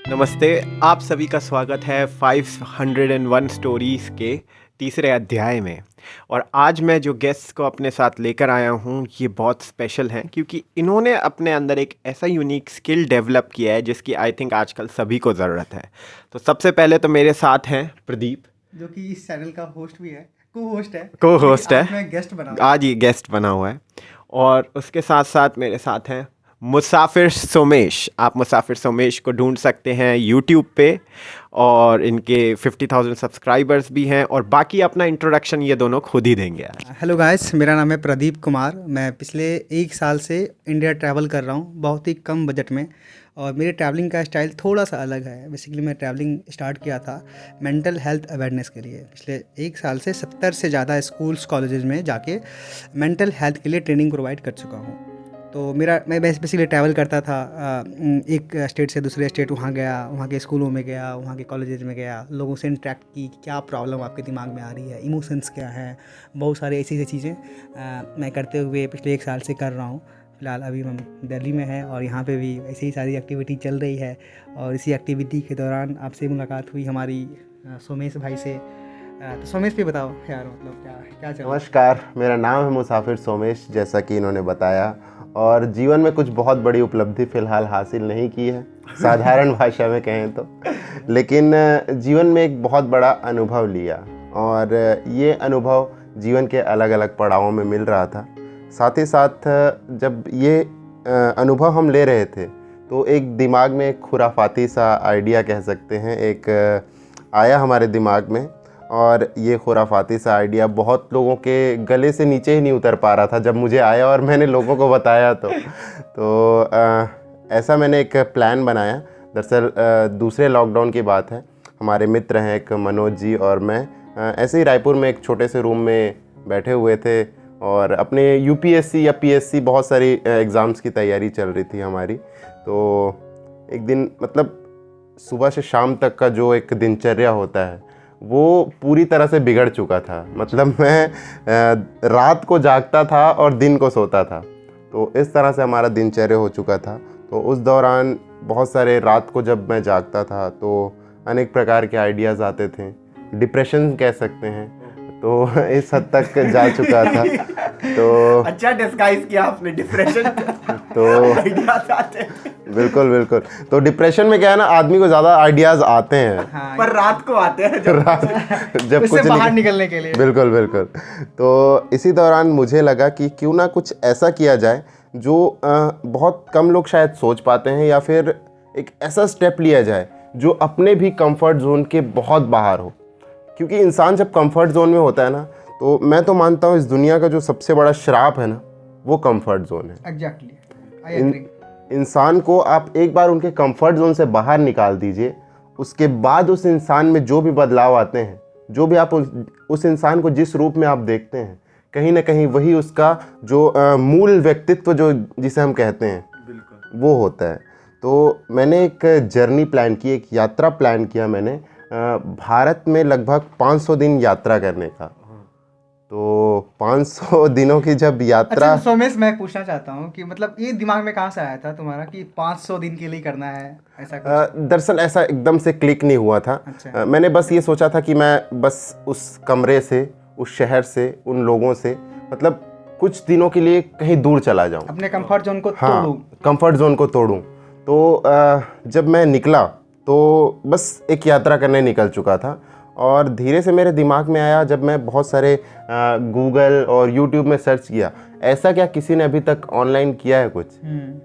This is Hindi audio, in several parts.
नमस्ते। आप सभी का स्वागत है 501 स्टोरीज़ के तीसरे अध्याय में। और आज मैं जो गेस्ट्स को अपने साथ लेकर आया हूँ ये बहुत स्पेशल हैं क्योंकि इन्होंने अपने अंदर एक ऐसा यूनिक स्किल डेवलप किया है जिसकी आई थिंक आजकल सभी को ज़रूरत है। तो सबसे पहले तो मेरे साथ हैं प्रदीप, जो कि इस चैनल का होस्ट भी है, को-होस्ट है। को-होस्ट आज है, मैं गेस्ट बना हूं। आज ये गेस्ट बना हुआ है। और उसके साथ साथ मेरे साथ हैं मुसाफिर सोमेश। आप मुसाफिर सोमेश को ढूंढ सकते हैं यूट्यूब पे और इनके 50,000 सब्सक्राइबर्स भी हैं। और बाकी अपना इंट्रोडक्शन ये दोनों खुद ही देंगे आज। हेलो गाइस, मेरा नाम है प्रदीप कुमार। मैं पिछले 1 साल से इंडिया ट्रैवल कर रहा हूँ, बहुत ही कम बजट में। और मेरे ट्रैवलिंग का स्टाइल थोड़ा सा अलग है। बेसिकली मैं ट्रैवलिंग स्टार्ट किया था मेंटल हेल्थ अवेयरनेस के लिए। पिछले 1 साल से 70 से ज़्यादा स्कूल्स कॉलेजेस में जाके मेंटल हेल्थ के लिए ट्रेनिंग प्रोवाइड कर चुका हूँ। तो मैं बेसिकली ट्रैवल करता था, एक स्टेट से दूसरे स्टेट वहाँ गया, वहाँ के स्कूलों में गया, वहाँ के कॉलेजेस में गया, लोगों से इंटरेक्ट की, क्या प्रॉब्लम आपके दिमाग में आ रही है, इमोशंस क्या हैं, बहुत सारी ऐसी चीज़ें मैं करते हुए पिछले 1 साल से कर रहा हूँ। फ़िलहाल अभी हम दिल्ली में हैं और यहाँ पे भी ऐसी ही सारी एक्टिविटी चल रही है। और इसी एक्टिविटी के दौरान आपसे मुलाकात हुई हमारी सोमेश भाई से। तो सोमेश भी बताओ यार, मतलब क्या क्या चल रहा है? नमस्कार, मेरा नाम है मुसाफिर सोमेश, जैसा कि इन्होंने बताया। और जीवन में कुछ बहुत बड़ी उपलब्धि फ़िलहाल हासिल नहीं की है, साधारण भाषा में कहें तो। लेकिन जीवन में एक बहुत बड़ा अनुभव लिया और ये अनुभव जीवन के अलग अलग पड़ावों में मिल रहा था। साथ ही साथ जब ये अनुभव हम ले रहे थे तो एक दिमाग में एक खुराफाती सा आइडिया कह सकते हैं, एक आया हमारे दिमाग में। और ये खुराफाती सा आइडिया बहुत लोगों के गले से नीचे ही नहीं उतर पा रहा था जब मुझे आया और मैंने लोगों को बताया तो ऐसा मैंने एक प्लान बनाया। दरअसल दूसरे लॉकडाउन की बात है। हमारे मित्र हैं एक मनोज जी और मैं ऐसे ही रायपुर में एक छोटे से रूम में बैठे हुए थे और अपने यूपीएससी या पीएससी बहुत सारी एग्ज़ाम्स की तैयारी चल रही थी हमारी। तो एक दिन मतलब सुबह से शाम तक का जो एक दिनचर्या होता है वो पूरी तरह से बिगड़ चुका था। मतलब मैं रात को जागता था और दिन को सोता था, तो इस तरह से हमारा दिनचर्या हो चुका था। तो उस दौरान बहुत सारे रात को जब मैं जागता था तो अनेक प्रकार के आइडियाज़ आते थे, डिप्रेशन कह सकते हैं, तो इस हद तक जा चुका था। तो अच्छा डिस्गाइज किया आपने, डिप्रेशन तो आइडियाज आते हैं। बिल्कुल बिल्कुल। तो डिप्रेशन में क्या है ना, आदमी को ज़्यादा आइडियाज़ आते हैं हाँ, पर रात को आते हैं जब उससे कुछ बाहर निकलने के लिए। बिल्कुल बिल्कुल। तो इसी दौरान मुझे लगा कि क्यों ना कुछ ऐसा किया जाए जो बहुत कम लोग शायद सोच पाते हैं, या फिर एक ऐसा स्टेप लिया जाए जो अपने भी कंफर्ट जोन के बहुत बाहर हो। क्योंकि इंसान जब कंफर्ट जोन में होता है ना, तो मैं तो मानता हूँ इस दुनिया का जो सबसे बड़ा श्राप है ना, वो कंफर्ट जोन है। Exactly, I agree. इंसान को आप एक बार उनके कंफर्ट जोन से बाहर निकाल दीजिए, उसके बाद उस इंसान में जो भी बदलाव आते हैं, जो भी आप उस इंसान को जिस रूप में आप देखते हैं, कहीं ना कहीं वही उसका जो मूल व्यक्तित्व जो जिसे हम कहते हैं, बिल्कुल वो होता है। तो मैंने एक जर्नी प्लान की, एक यात्रा प्लान किया मैंने भारत में लगभग 500 दिन यात्रा करने का। तो 500 दिनों की जब यात्रा। अच्छा सोमेश, मैं पूछना चाहता हूँ कि मतलब ये दिमाग में कहाँ से आया था तुम्हारा कि 500 दिन के लिए करना है, ऐसा कुछ? दरअसल ऐसा एकदम से क्लिक नहीं हुआ था। अच्छा। मैंने बस ये सोचा था कि मैं बस उस कमरे से, उस शहर से, उन लोगों से मतलब कुछ दिनों के लिए कहीं दूर चला जाऊं, अपने कंफर्ट जोन को तोड़ूं। हाँ, कंफर्ट जोन को तोड़ूं। तो जब मैं निकला तो बस एक यात्रा करने निकल चुका था। और धीरे से मेरे दिमाग में आया, जब मैं बहुत सारे गूगल और यूट्यूब में सर्च किया, ऐसा क्या किसी ने अभी तक ऑनलाइन किया है कुछ।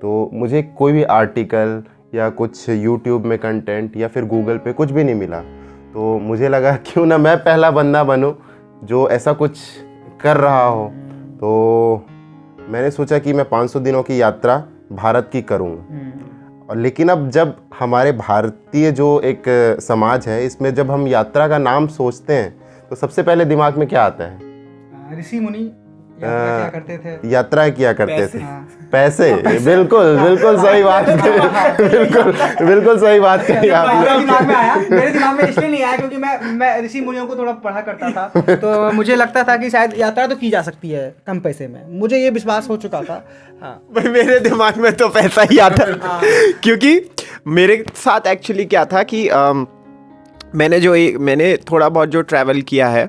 तो मुझे कोई भी आर्टिकल या कुछ यूट्यूब में कंटेंट या फिर गूगल पे कुछ भी नहीं मिला। तो मुझे लगा क्यों ना मैं पहला बंदा बनूं जो ऐसा कुछ कर रहा हो। तो मैंने सोचा कि मैं 500 दिनों की यात्रा भारत की करूँगा। और लेकिन अब जब हमारे भारतीय जो एक समाज है, इसमें जब हम यात्रा का नाम सोचते हैं तो सबसे पहले दिमाग में क्या आता है? ऋषि मुनि यात्रा क्या करते थे? यात्राएं किया करते थे। हाँ। पैसे, बिल्कुल बिल्कुल सही बात कही, बिल्कुल बिल्कुल सही बात कही आपने। मेरे दिमाग में आया, मेरे दिमाग में इसलिए नहीं आया क्योंकि मैं ऋषि मुनियों को थोड़ा पढ़ा करता था, तो मुझे लगता था कि शायद यात्रा तो की जा सकती है कम पैसे में। मुझे ये विश्वास हो चुका था। हाँ, भाई मेरे दिमाग में तो पैसा ही आता है क्योंकि मेरे साथ एक्चुअली क्या था कि मैंने थोड़ा बहुत जो ट्रैवल किया है,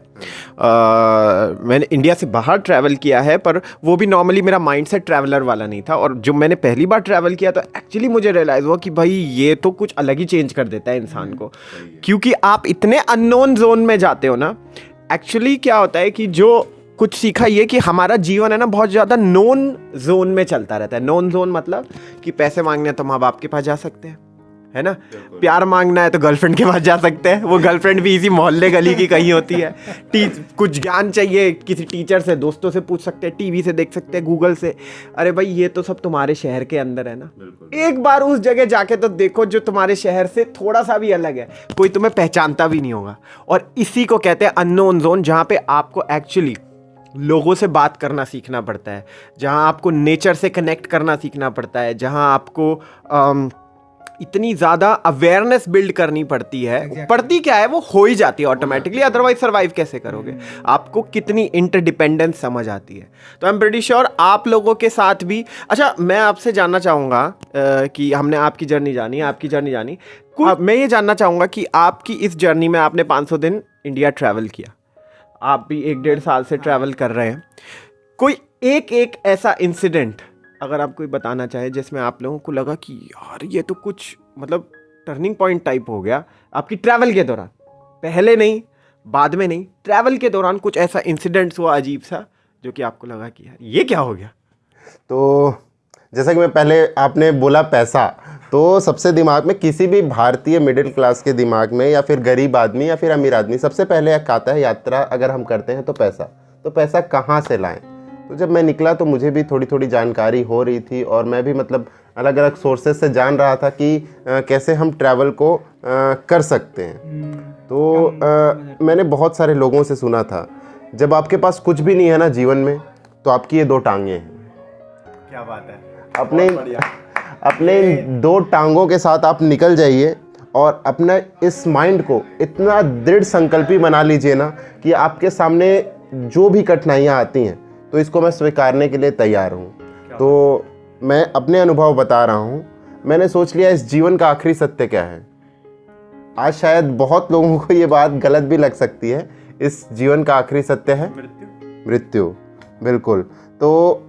मैंने इंडिया से बाहर ट्रैवल किया है, पर वो भी नॉर्मली मेरा माइंडसेट ट्रैवलर वाला नहीं था। और जो मैंने पहली बार ट्रैवल किया तो एक्चुअली मुझे रियलाइज़ हुआ कि भाई ये तो कुछ अलग ही चेंज कर देता है इंसान को, क्योंकि आप इतने अननोन जोन में जाते हो ना। एक्चुअली क्या होता है कि जो कुछ सीखा ये कि हमारा जीवन है ना बहुत ज़्यादा नोन जोन में चलता रहता है। नोन जोन मतलब कि पैसे मांगने हैं तो माँ बाप के पास जा सकते हैं, है ना। प्यार मांगना है तो गर्लफ्रेंड के पास जा सकते हैं, वो गर्लफ्रेंड भी इसी मोहल्ले गली की कहीं होती है। कुछ ज्ञान चाहिए किसी टीचर से, दोस्तों से पूछ सकते हैं, टीवी से देख सकते हैं, गूगल से। अरे भाई ये तो सब तुम्हारे शहर के अंदर है ना। एक बार उस जगह जाके तो देखो जो तुम्हारे शहर से थोड़ा सा भी अलग है, कोई तुम्हें पहचानता भी नहीं होगा। और इसी को कहते हैं अननोन जोन, जहाँ पे आपको एक्चुअली लोगों से बात करना सीखना पड़ता है, जहाँ आपको नेचर से कनेक्ट करना सीखना पड़ता है, जहाँ आपको इतनी ज़्यादा अवेयरनेस बिल्ड करनी पड़ती है। पड़ती क्या है, वो हो ही जाती है ऑटोमेटिकली, अदरवाइज सर्वाइव कैसे करोगे। आपको कितनी इंटरडिपेंडेंस समझ आती है। तो आई एम प्रीटी श्योर आप लोगों के साथ भी। अच्छा, मैं आपसे जानना चाहूँगा कि हमने आपकी जर्नी जानी, मैं ये जानना चाहूँगा कि आपकी इस जर्नी में आपने 500 दिन इंडिया ट्रैवल किया, आप भी 1-1.5 साल से ट्रैवल कर रहे हैं। कोई एक ऐसा इंसिडेंट अगर आप कोई बताना चाहे जिसमें आप लोगों को लगा कि यार ये तो कुछ मतलब टर्निंग पॉइंट टाइप हो गया आपकी ट्रैवल के दौरान, पहले नहीं बाद में नहीं, ट्रैवल के दौरान कुछ ऐसा इंसिडेंट्स हुआ अजीब सा जो कि आपको लगा कि यार ये क्या हो गया। तो जैसा कि मैं पहले आपने बोला पैसा, तो सबसे दिमाग में किसी भी भारतीय मिडिल क्लास के दिमाग में, या फिर गरीब आदमी या फिर अमीर आदमी, सबसे पहले एक आता है यात्रा अगर हम करते हैं तो पैसा कहाँ से लाएं। तो जब मैं निकला तो मुझे भी थोड़ी थोड़ी जानकारी हो रही थी, और मैं भी मतलब अलग अलग सोर्सेज से जान रहा था कि कैसे हम ट्रैवल को कर सकते हैं। तो मैंने बहुत सारे लोगों से सुना था, जब आपके पास कुछ भी नहीं है ना जीवन में, तो आपकी ये 2 टांगें हैं। क्या बात है। अपने 2 टांगों के साथ आप निकल जाइए, और अपना इस माइंड को इतना दृढ़ संकल्पी बना लीजिए ना कि आपके सामने जो भी कठिनाइयाँ आती हैं तो इसको मैं स्वीकारने के लिए तैयार हूँ। तो मैं अपने अनुभव बता रहा हूँ। मैंने सोच लिया इस जीवन का आखिरी सत्य क्या है। आज शायद बहुत लोगों को ये बात गलत भी लग सकती है, इस जीवन का आखिरी सत्य है मृत्यु। बिल्कुल। तो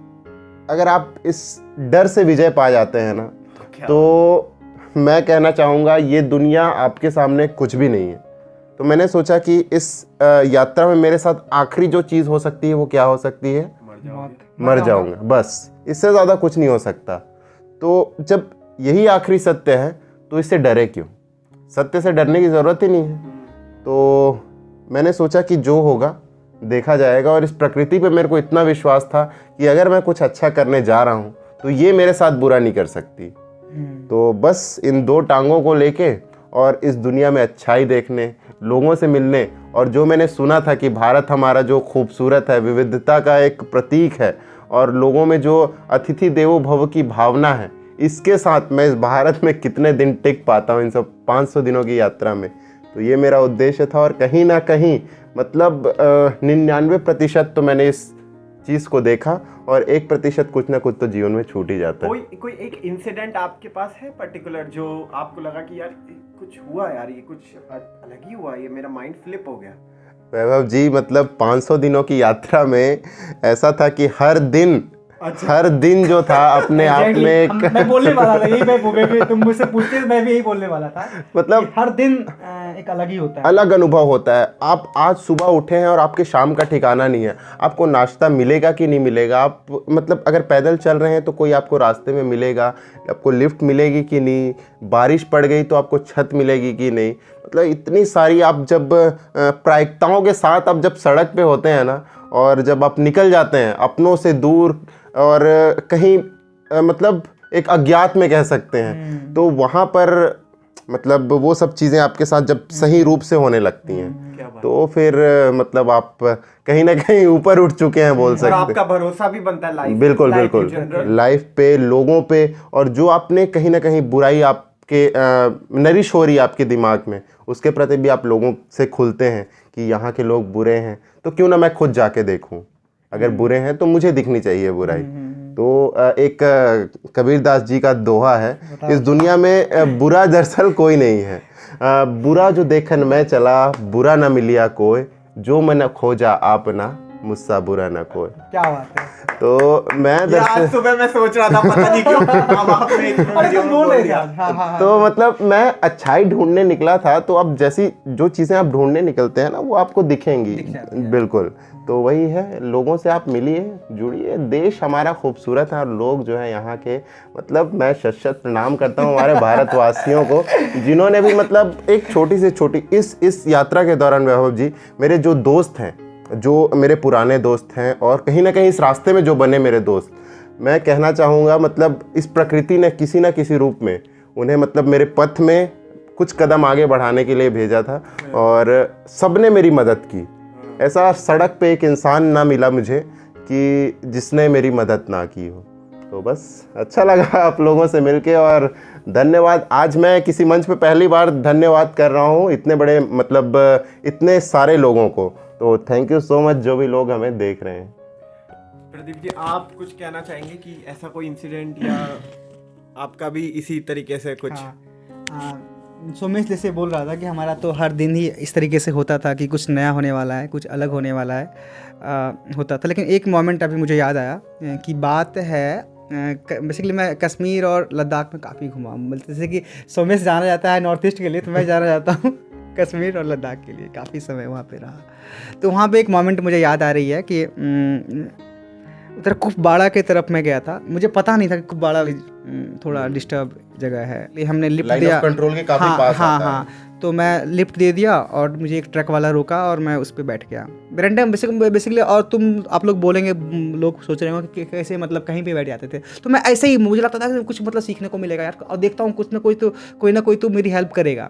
अगर आप इस डर से विजय पा जाते हैं ना, तो मैं कहना चाहूँगा ये दुनिया आपके सामने कुछ भी नहीं है। तो मैंने सोचा कि इस यात्रा में मेरे साथ आखिरी जो चीज़ हो सकती है वो क्या हो सकती है, मर जाऊँगा, बस इससे ज़्यादा कुछ नहीं हो सकता। तो जब यही आखिरी सत्य है तो इससे डरे क्यों, सत्य से डरने की ज़रूरत ही नहीं है। तो मैंने सोचा कि जो होगा देखा जाएगा, और इस प्रकृति पे मेरे को इतना विश्वास था कि अगर मैं कुछ अच्छा करने जा रहा हूँ तो ये मेरे साथ बुरा नहीं कर सकती। तो बस इन 2 टांगों को लेके और इस दुनिया में अच्छाई देखने, लोगों से मिलने, और जो मैंने सुना था कि भारत हमारा जो खूबसूरत है, विविधता का एक प्रतीक है, और लोगों में जो अतिथि देवो भव की भावना है, इसके साथ मैं इस भारत में कितने दिन टिक पाता हूँ इन सब 500 दिनों की यात्रा में। तो ये मेरा उद्देश्य था, और कहीं ना कहीं मतलब 99% तो मैंने इस चीज़ को देखा, और 1% कुछ ना कुछ तो जीवन में छूट ही जाता है। कोई एक इंसिडेंट आपके पास है पर्टिकुलर जो आपको लगा कि यार कुछ हुआ, यार ये कुछ अलग ही हुआ, ये मेरा माइंड फ्लिप हो गया। वैभव जी, मतलब 500 दिनों की यात्रा में ऐसा था कि हर दिन जो था अपने आप में एक मैं बोलने वाला था यही, मैं तुम मुझसे पूछते मैं भी यही बोलने वाला था। मतलब हर दिन एक अलग ही होता है, अलग अनुभव होता है। आप आज सुबह उठे हैं और आपके शाम का ठिकाना नहीं है, आपको नाश्ता मिलेगा कि नहीं मिलेगा। आप मतलब अगर पैदल चल रहे हैं तो कोई आपको रास्ते में मिलेगा, आपको लिफ्ट मिलेगी कि नहीं, बारिश पड़ गई तो आपको छत मिलेगी कि नहीं। मतलब इतनी सारी आप जब प्रायिकताओं के साथ आप जब सड़क पे होते हैं ना, और जब आप निकल जाते हैं अपनों से दूर और कहीं मतलब एक अज्ञात में कह सकते हैं, तो वहाँ पर मतलब वो सब चीज़ें आपके साथ जब सही रूप से होने लगती हैं तो फिर मतलब आप कहीं ना कहीं ऊपर उठ चुके हैं बोल सकते हैं। आपका भरोसा भी बनता है लाइफ, बिल्कुल लाइफ पे, लोगों पे, और जो आपने कहीं ना कहीं बुराई आपके नरिश हो रही है आपके दिमाग में, उसके प्रति भी आप लोगों से खुलते हैं कि यहाँ के लोग बुरे हैं तो क्यों ना मैं खुद जाके देखूं, अगर बुरे हैं तो मुझे दिखनी चाहिए बुराई। तो एक कबीरदास जी का दोहा है, इस दुनिया में बुरा दरअसल कोई नहीं है, बुरा जो देखन मैं चला, बुरा न मिलिया कोई, जो मन खोजा आपना, मुझसा बुरा न कोई। क्या बात है। तो मैं आज सुबह मैं सोच रहा था, पता नहीं क्यों अब आपने एक वीडियो में बोल दिया। तो मतलब मैं अच्छाई ढूंढने निकला था, तो अब जैसी जो चीज़ें आप ढूंढने निकलते हैं ना, वो आपको दिखेंगी। बिल्कुल। तो वही है, लोगों से आप मिलिए, जुड़िए। देश हमारा खूबसूरत है और लोग जो है यहाँ के, मतलब मैं शत प्रणाम करता हूँ हमारे भारतवासियों को, जिन्होंने भी मतलब एक छोटी से छोटी इस यात्रा के दौरान, वैभव जी, मेरे जो दोस्त हैं, जो मेरे पुराने दोस्त हैं, और कहीं ना कहीं इस रास्ते में जो बने मेरे दोस्त, मैं कहना चाहूँगा मतलब इस प्रकृति ने किसी न किसी रूप में उन्हें मतलब मेरे पथ में कुछ कदम आगे बढ़ाने के लिए भेजा था, और सबने मेरी मदद की। ऐसा सड़क पे एक इंसान ना मिला मुझे कि जिसने मेरी मदद ना की हो। तो बस अच्छा लगा आप लोगों से मिलके, और धन्यवाद। आज मैं किसी मंच पे पहली बार धन्यवाद कर रहा हूँ इतने बड़े मतलब इतने सारे लोगों को। तो थैंक यू सो मच जो भी लोग हमें देख रहे हैं। प्रदीप जी, आप कुछ कहना चाहेंगे कि ऐसा कोई इंसिडेंट या आपका भी इसी तरीके से कुछ? सोमेश जैसे बोल रहा था कि हमारा तो हर दिन ही इस तरीके से होता था कि कुछ नया होने वाला है, कुछ अलग होने वाला है, होता था। लेकिन एक मोमेंट अभी मुझे याद आया कि बात है, बेसिकली मैं कश्मीर और लद्दाख में काफ़ी घुमा हूँ। जैसे कि सोमेश जाना जाता है नॉर्थ ईस्ट के लिए, तो मैं जाना जाता हूँ कश्मीर और लद्दाख के लिए। काफ़ी समय वहाँ पे रहा। तो वहाँ पे एक मोमेंट मुझे याद आ रही है कि उधर कुपवाड़ा के तरफ मैं गया था। मुझे पता नहीं था कि कुपवाड़ा थोड़ा डिस्टर्ब जगह है। हमने लिफ्ट दिया, कंट्रोल के काफी पास आता है। तो मैं लिफ्ट दे दिया और मुझे एक ट्रक वाला रोका और मैं उस पर बैठ गया रैंडम बेसिकली। और आप लोग बोलेंगे, लोग सोच रहे होंगे कि कैसे मतलब कहीं पे बैठ जाते थे। तो मैं ऐसे ही, मुझे लगता था कि कुछ मतलब सीखने को मिलेगा यार, और देखता हूँ कुछ ना कोई तो मेरी हेल्प करेगा।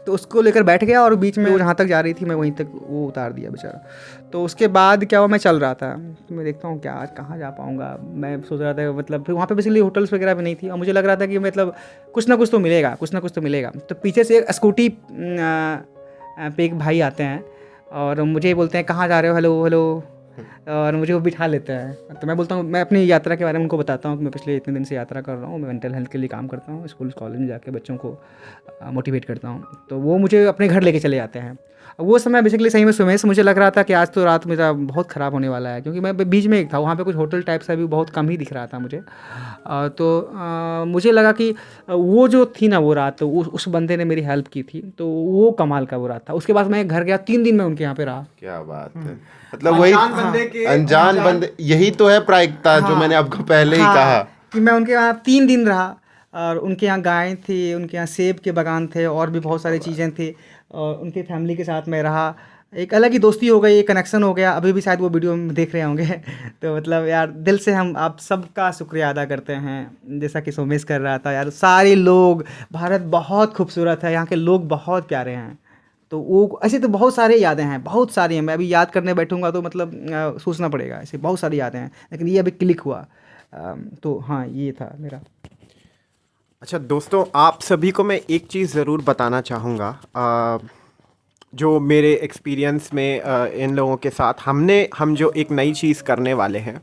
तो उसको लेकर बैठ गया और बीच में वो जहाँ तक जा रही थी मैं वहीं तक वो उतार दिया बेचारा। तो उसके बाद क्या हुआ, मैं चल रहा था, तो मैं देखता हूँ क्या आज कहाँ जा पाऊँगा। मैं सोच रहा था मतलब फिर वहाँ पे बेसिकली होटल्स वगैरह भी नहीं थी, और मुझे लग रहा था कि मतलब कुछ ना कुछ तो मिलेगा। तो पीछे से एक स्कूटी पे एक भाई आते हैं और मुझे बोलते हैं कहाँ जा रहे हो, हेलो, और मुझे वो बिठा लेते हैं। तो मैं बोलता हूँ, मैं अपनी यात्रा के बारे में उनको बताता हूँ कि मैं पिछले इतने दिन से यात्रा कर रहा हूँ, मैं मेंटल हेल्थ के लिए काम करता हूँ, स्कूल कॉलेज में जाके बच्चों को मोटिवेट करता हूँ। तो वो मुझे अपने घर लेके चले जाते हैं। वो समय बेसिकली सही में सुमेश, मुझे लग रहा था कि आज तो रात मेरा बहुत ख़राब होने वाला है, क्योंकि मैं बीच में एक था, वहाँ पे कुछ होटल टाइप सा भी बहुत कम ही दिख रहा था मुझे। तो मुझे लगा कि वो जो थी ना वो रात, तो उस बंदे ने मेरी हेल्प की थी, तो वो कमाल का वो रात था। उसके बाद मैं घर गया, 3 दिन मैं उनके यहाँ पे रहा। क्या बात है, मतलब वही अनजान बंदे, यही तो है प्रायिकता जो मैंने आपको पहले ही कहा कि मैं उनके यहाँ 3 दिन रहा। और उनके यहाँ गायें थी, उनके यहाँ सेब के बागान थे, और भी बहुत सारी चीज़ें थी, और उनके फैमिली के साथ मैं रहा। एक अलग ही दोस्ती हो गई, एक कनेक्शन हो गया। अभी भी शायद वो वीडियो में देख रहे होंगे। तो मतलब यार दिल से हम आप सबका शुक्रिया अदा करते हैं, जैसा कि सोमेश कर रहा था। यार सारे लोग, भारत बहुत खूबसूरत है, यहाँ के लोग बहुत प्यारे हैं। तो वो ऐसे तो बहुत सारे यादें हैं, बहुत सारी हैं। मैं अभी याद करने बैठूंगा तो मतलब सोचना पड़ेगा, ऐसे बहुत सारी यादें हैं, लेकिन ये अभी क्लिक हुआ। तो हाँ, ये था मेरा। अच्छा दोस्तों, आप सभी को मैं एक चीज़ ज़रूर बताना चाहूँगा, जो मेरे एक्सपीरियंस में इन लोगों के साथ हम जो एक नई चीज़ करने वाले हैं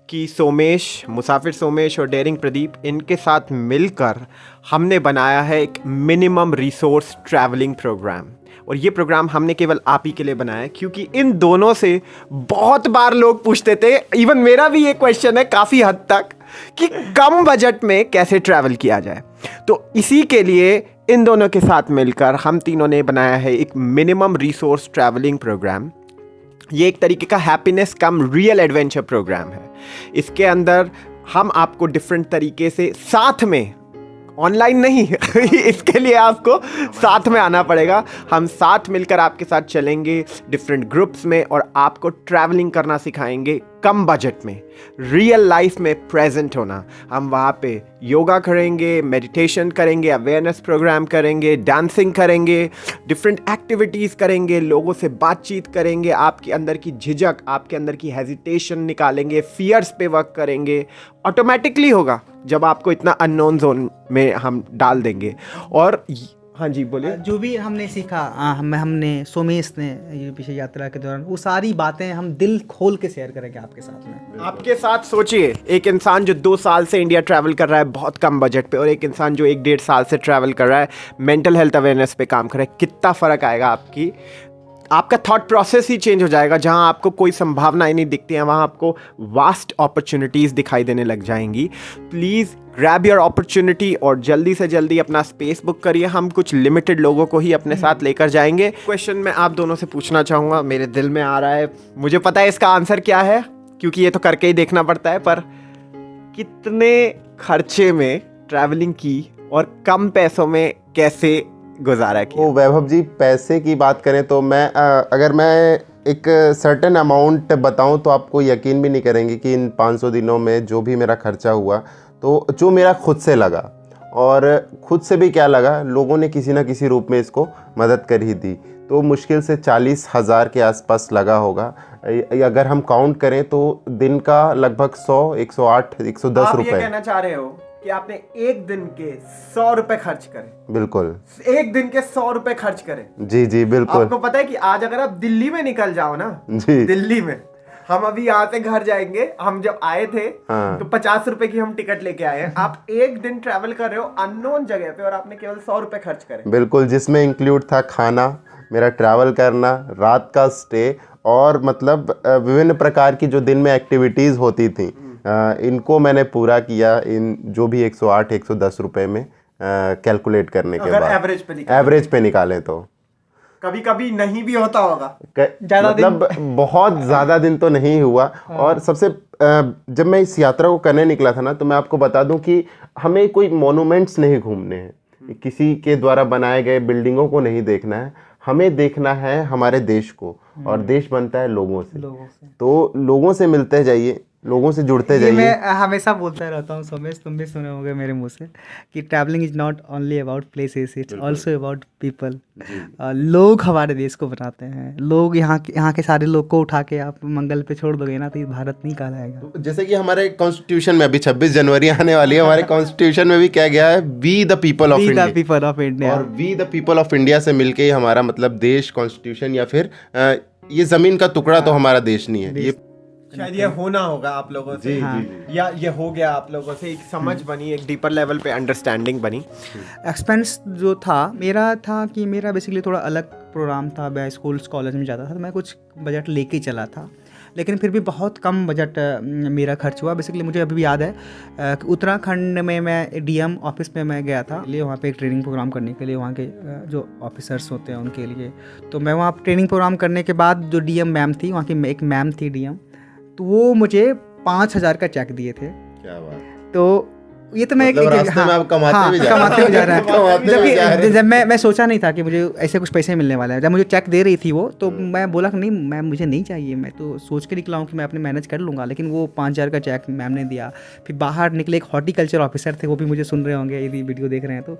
कि सोमेश, मुसाफिर सोमेश और डेयरिंग प्रदीप, इनके साथ मिलकर हमने बनाया है एक मिनिमम रिसोर्स ट्रैवलिंग प्रोग्राम। और ये प्रोग्राम हमने केवल आप ही के लिए बनाया है, क्योंकि इन दोनों से बहुत बार लोग पूछते थे, इवन मेरा भी ये क्वेश्चन है काफ़ी हद तक, कि कम बजट में कैसे ट्रैवल किया जाए। तो इसी के लिए इन दोनों के साथ मिलकर हम तीनों ने बनाया है एक मिनिमम रिसोर्स ट्रैवलिंग प्रोग्राम। ये एक तरीके का हैप्पीनेस कम रियल एडवेंचर प्रोग्राम है। इसके अंदर हम आपको डिफरेंट तरीके से साथ में, ऑनलाइन नहीं इसके लिए आपको साथ में आना पड़ेगा। हम साथ मिलकर आपके साथ चलेंगे डिफरेंट ग्रुप्स में, और आपको ट्रैवलिंग करना सिखाएंगे कम बजट में, रियल लाइफ में प्रेजेंट होना। हम वहाँ पे योगा करेंगे, मेडिटेशन करेंगे, अवेयरनेस प्रोग्राम करेंगे, डांसिंग करेंगे, डिफरेंट एक्टिविटीज़ करेंगे, लोगों से बातचीत करेंगे, आपके अंदर की झिझक, आपके अंदर की हेजिटेशन निकालेंगे, फियर्स पे वर्क करेंगे। ऑटोमेटिकली होगा जब आपको इतना अननोन जोन में हम डाल देंगे। और हाँ जी बोलिए। जो भी हमने सीखा हमने सोमेश ने ये पीछे यात्रा के दौरान, वो सारी बातें हम दिल खोल के शेयर करेंगे आपके साथ में। आपके साथ सोचिए, एक इंसान जो 2 साल से इंडिया ट्रैवल कर रहा है बहुत कम बजट पे, और एक इंसान जो 1-1.5 साल से ट्रैवल कर रहा है मेंटल हेल्थ अवेयरनेस पे काम कर रहा है, कितना फ़र्क आएगा आपका थॉट प्रोसेस ही चेंज हो जाएगा। जहां आपको कोई संभावनाएं नहीं दिखती हैं वहां आपको वास्ट अपॉर्चुनिटीज़ दिखाई देने लग जाएंगी। प्लीज़ ग्रैब योर अपॉर्चुनिटी और जल्दी से जल्दी अपना स्पेस बुक करिए। हम कुछ लिमिटेड लोगों को ही अपने साथ लेकर जाएंगे। क्वेश्चन मैं आप दोनों से पूछना चाहूँगा, मेरे दिल में आ रहा है, मुझे पता है इसका आंसर क्या है क्योंकि ये तो करके ही देखना पड़ता है, पर कितने खर्चे में ट्रैवलिंग की और कम पैसों में कैसे गुजारा किया? तो वैभव जी, पैसे की बात करें तो अगर मैं एक सर्टेन अमाउंट बताऊं तो आपको यकीन भी नहीं करेंगे कि इन 500 दिनों में जो भी मेरा खर्चा हुआ, तो जो मेरा खुद से लगा, और खुद से भी क्या लगा, लोगों ने किसी ना किसी रूप में इसको मदद कर ही दी, तो मुश्किल से 40,000 के आसपास लगा होगा। अगर हम काउंट करें तो दिन का लगभग 100, 108, 110 आप ये रुपए। कहना चाह रहे हो कि आपने एक दिन के 100 रुपए खर्च करे? बिल्कुल, एक दिन के 100 रुपए खर्च करें। जी जी बिल्कुल। आपको पता है कि आज अगर आप दिल्ली में निकल जाओ ना, जी दिल्ली में, हम अभी यहाँ से घर जाएंगे, हम जब आए थे हाँ। तो 50 रुपए की हम टिकट लेके आए हैं। आप एक दिन ट्रैवल कर रहे हो अननोन जगह पे और आपने केवल 100 रुपए खर्च करे। बिल्कुल, जिसमें इंक्लूड था खाना, मेरा ट्रैवल करना, रात का स्टे, और मतलब विभिन्न प्रकार की जो दिन में एक्टिविटीज़ होती थी, इनको मैंने पूरा किया इन जो भी 108, 110 रुपए में कैलकुलेट करने के अगर बाद एवरेज पे निकालें तो कभी कभी नहीं भी होता होगा। मतलब बहुत ज़्यादा दिन तो नहीं हुआ। और सबसे जब मैं इस यात्रा को करने निकला था ना, तो मैं आपको बता दूं कि हमें कोई मोनूमेंट्स नहीं घूमने हैं, किसी के द्वारा बनाए गए बिल्डिंगों को नहीं देखना है, हमें देखना है हमारे देश को, और देश बनता है लोगों से। तो लोगों से मिलते जाइए, लोगों से जुड़ते ये जाइए। मैं हमेशा बोलता रहता हूँ सोमेश, तुम भी सुने होंगे मेरे मुंह से कि travelling is not only about places, it's also about people. लोग हमारे देश को बनाते हैं। लोग यहाँ के सारे लोग को उठा के आप मंगल पे छोड़ दोगे ना तो ये भारत नहीं कहलाएगा। जैसे कि हमारे कॉन्स्टिट्यूशन में अभी 26 जनवरी आने वाली है, हमारे कॉन्स्टिट्यूशन में भी क्या गया है, we the people of India. People of India, और we the people of India से मिलके ही हमारा मतलब देश, कॉन्स्टिट्यूशन, या फिर ये जमीन का टुकड़ा तो हमारा देश नहीं है। ये शायद ये होना होगा आप लोगों से, या ये हो गया आप लोगों से, एक समझ बनी, एक डीपर लेवल पे अंडरस्टैंडिंग बनी। एक्सपेंस जो था कि मेरा बेसिकली थोड़ा अलग प्रोग्राम था। मैं स्कूल कॉलेज में जाता था तो मैं कुछ बजट लेके चला था, लेकिन फिर भी बहुत कम बजट मेरा खर्च हुआ। बेसिकली मुझे अभी भी याद है कि उत्तराखंड में मैं डीएम ऑफिस में मैं गया था लिए वहाँ पे एक ट्रेनिंग प्रोग्राम करने के लिए, वहाँ के जो ऑफिसर्स होते हैं उनके लिए। तो मैं वहाँ ट्रेनिंग प्रोग्राम करने के बाद जो डीएम मैम थी, वहाँ की एक मैम थी डीएम, तो वो मुझे 5,000 का चेक दिए थे। क्या बात। तो ये तो मैं मतलब रास्ते में आप कमाते भी जा रहे हैं। जब मैं सोचा नहीं था कि मुझे ऐसे कुछ पैसे मिलने वाले हैं। जब मुझे चेक दे रही थी वो, तो मैं बोला कि नहीं मैं मुझे नहीं चाहिए, मैं तो सोच के निकला हूँ कि मैं अपने मैनेज कर लूँगा। लेकिन वो 5,000 का चेक मैम ने दिया। फिर बाहर निकले एक हॉर्टिकल्चर ऑफिसर थे, वो भी मुझे सुन रहे होंगे यदि वीडियो देख रहे हैं तो,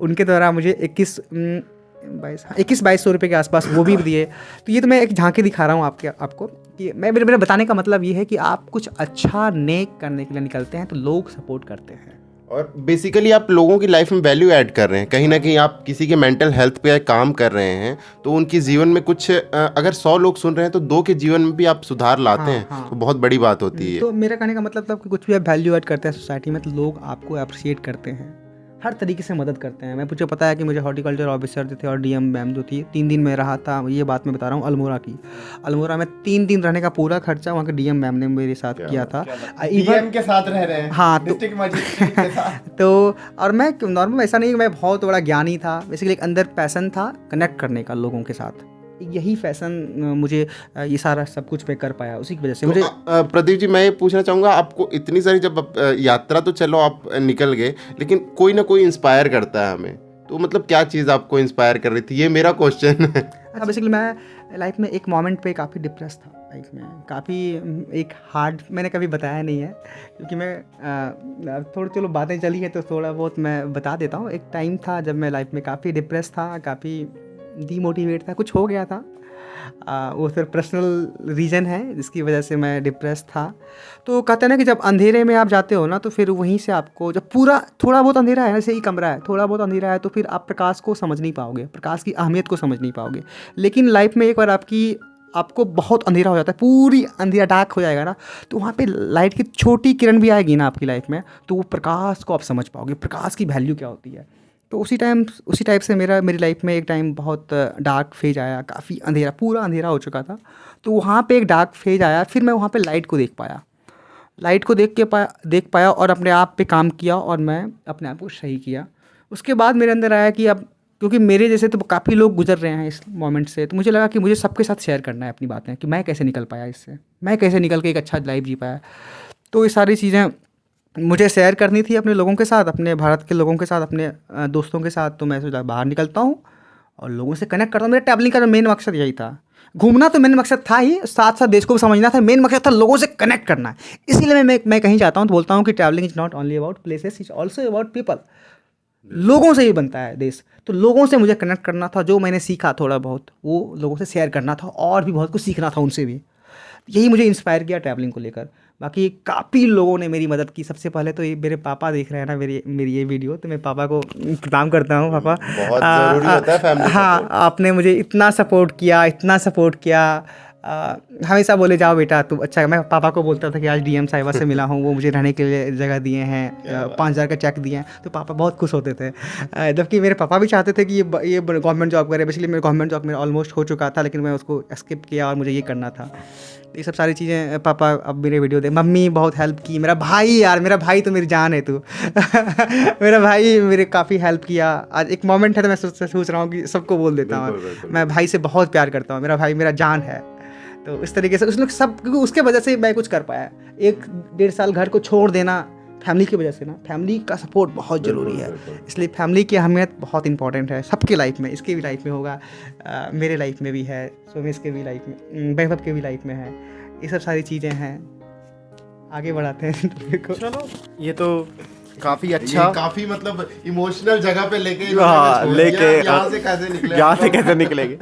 उनके द्वारा मुझे 21-22 रुपये के आसपास वो भी दिए। तो ये तो मैं एक झांकी दिखा रहा हूँ आपको कि मेरा बताने का मतलब ये है कि आप कुछ अच्छा नेक करने के लिए निकलते हैं तो लोग सपोर्ट करते हैं, और बेसिकली आप लोगों की लाइफ में वैल्यू ऐड कर रहे हैं। कहीं ना कहीं आप किसी के मेंटल हेल्थ पे काम कर रहे हैं, तो उनके जीवन में कुछ अगर 100 लोग सुन रहे हैं तो 2 के जीवन में भी आप सुधार लाते हैं, तो बहुत बड़ी बात होती है। तो मेरा कहने का मतलब था कि कुछ भी आप वैल्यू ऐड करते हैं सोसाइटी में तो लोग आपको अप्रिशिएट करते हैं, हर तरीके से मदद करते हैं। मुझे पता है कि मुझे हॉर्टिकल्चर ऑफिसर जो थे और डीएम मैम जो थी, 3 दिन में रहा था। ये बात मैं बता रहा हूँ अल्मोड़ा की। अल्मोड़ा में 3 दिन रहने का पूरा खर्चा वहाँ के डीएम मैम ने मेरे साथ किया था। डीएम के साथ रह रहे हैं, हाँ, डिस्ट्रिक्ट मजिस्ट्रेट के साथ। तो और मैं नॉर्मल ऐसा नहीं कि मैं बहुत बड़ा ज्ञानी था, बेसिकली एक अंदर पैसन था कनेक्ट करने का लोगों के साथ। यही फैशन मुझे ये सारा सब कुछ मैं कर पाया, उसी की वजह से। मुझे प्रदीप जी, मैं ये पूछना चाहूँगा, आपको इतनी सारी जब यात्रा तो चलो आप निकल गए, लेकिन कोई ना कोई इंस्पायर करता है हमें, तो मतलब क्या चीज़ आपको इंस्पायर कर रही थी, ये मेरा क्वेश्चन है। बेसिकली मैं लाइफ में एक मोमेंट पे काफ़ी डिप्रेस था, लाइफ में काफ़ी एक हार्ड, मैंने कभी बताया नहीं है क्योंकि मैं थोड़ी चलो बातें चली है तो थोड़ा बहुत मैं बता देता हूँ। एक टाइम था जब मैं लाइफ में काफ़ी डिप्रेस था, काफ़ी डीमोटिवेट था, कुछ हो गया था। वो फिर पर्सनल रीज़न है जिसकी वजह से मैं डिप्रेस था। तो कहते हैं ना कि जब अंधेरे में आप जाते हो ना, तो फिर वहीं से आपको जब पूरा थोड़ा बहुत अंधेरा है, जैसे ही कमरा है, थोड़ा बहुत अंधेरा है, तो फिर आप प्रकाश को समझ नहीं पाओगे, प्रकाश की अहमियत को समझ नहीं पाओगे। लेकिन लाइफ में एक बार आपको बहुत अंधेरा हो जाता है, पूरी अंधेरा डार्क हो जाएगा ना, तो वहाँ पे लाइट की छोटी किरण भी आएगी ना आपकी लाइफ में, तो वो प्रकाश को आप समझ पाओगे, प्रकाश की वैल्यू क्या होती है। तो उसी टाइप से मेरी लाइफ में एक टाइम बहुत डार्क फेज आया, काफ़ी अंधेरा, पूरा अंधेरा हो चुका था। तो वहाँ पे एक डार्क फेज आया, फिर मैं वहाँ पे लाइट को देख पाया, देख पाया और अपने आप पे काम किया और मैं अपने आप को सही किया। उसके बाद मेरे अंदर आया कि अब क्योंकि मेरे जैसे तो काफ़ी लोग गुजर रहे हैं इस मोमेंट से, तो मुझे लगा कि मुझे सबके साथ शेयर करना है अपनी बातें, कि मैं कैसे निकल पाया इससे, मैं कैसे निकल के एक अच्छा लाइफ जी पाया। तो ये सारी चीज़ें मुझे शेयर करनी थी अपने लोगों के साथ, अपने भारत के लोगों के साथ, अपने दोस्तों के साथ। तो मैं सोचा बाहर निकलता हूँ और लोगों से कनेक्ट करता हूँ। मेरा ट्रैवलिंग का मेन मकसद यही था, घूमना तो मेन मकसद था ही, साथ साथ देश को भी समझना था, मेन मकसद था लोगों से कनेक्ट करना है। इसीलिए मैं कहीं जाता हूँ तो बोलता हूँ कि travelling is not only about places, is also about people. लोगों से ही बनता है देश, तो लोगों से मुझे कनेक्ट करना था। जो मैंने सीखा थोड़ा बहुत वो लोगों से शेयर करना था, और भी बहुत कुछ सीखना था उनसे भी। यही मुझे इंस्पायर किया ट्रैवलिंग को लेकर। बाकी काफ़ी लोगों ने मेरी मदद की। सबसे पहले तो ये मेरे पापा देख रहे हैं ना मेरी ये वीडियो, तो मैं पापा को प्रणाम करता हूँ। पापा बहुत ज़रूरी होता है फैमिली हाँ, सपोर्ट। आपने मुझे इतना सपोर्ट किया। हमेशा बोले जाओ बेटा तू अच्छा। मैं पापा को बोलता था कि आज डीएम साहिबा से मिला हूँ, वो मुझे रहने के लिए जगह दिए हैं, 5,000 का चेक दिए हैं, तो पापा बहुत खुश होते थे। जबकि मेरे पापा भी चाहते थे कि ये गवर्नमेंट जॉब करे। बेसिकली मेरा गवर्नमेंट जॉब मेरा ऑलमोस्ट हो चुका था, लेकिन मैं उसको स्किप किया और मुझे ये करना था। ये सब सारी चीज़ें पापा अब मेरे वीडियो देख। मम्मी बहुत हेल्प की। मेरा भाई तो मेरी जान है तू। मेरा भाई मेरे काफ़ी हेल्प किया। आज एक मोमेंट है तो मैं सोच रहा हूँ कि सबको बोल देता हूँ, मैं भाई से बहुत प्यार करता हूँ, मेरा भाई मेरा जान है। तो इस तरीके से उसने सब, क्योंकि उसके वजह से मैं कुछ कर पाया। 1-1.5 साल घर को छोड़ देना फैमिली की वजह से ना, फैमिली का सपोर्ट बहुत ज़रूरी है। इसलिए फैमिली की अहमियत बहुत इंपॉर्टेंट है सबके लाइफ में। इसके भी लाइफ में होगा, मेरे लाइफ में भी है, सोमेश के भी लाइफ में, वैभव के भी लाइफ में है। ये सब सारी चीज़ें हैं। आगे बढ़ाते हैं देखो। चलो, ये तो काफ़ी अच्छा, काफी मतलब इमोशनल जगह पे लेके हाँ, लेके यहाँ से कैसे निकलेंगे।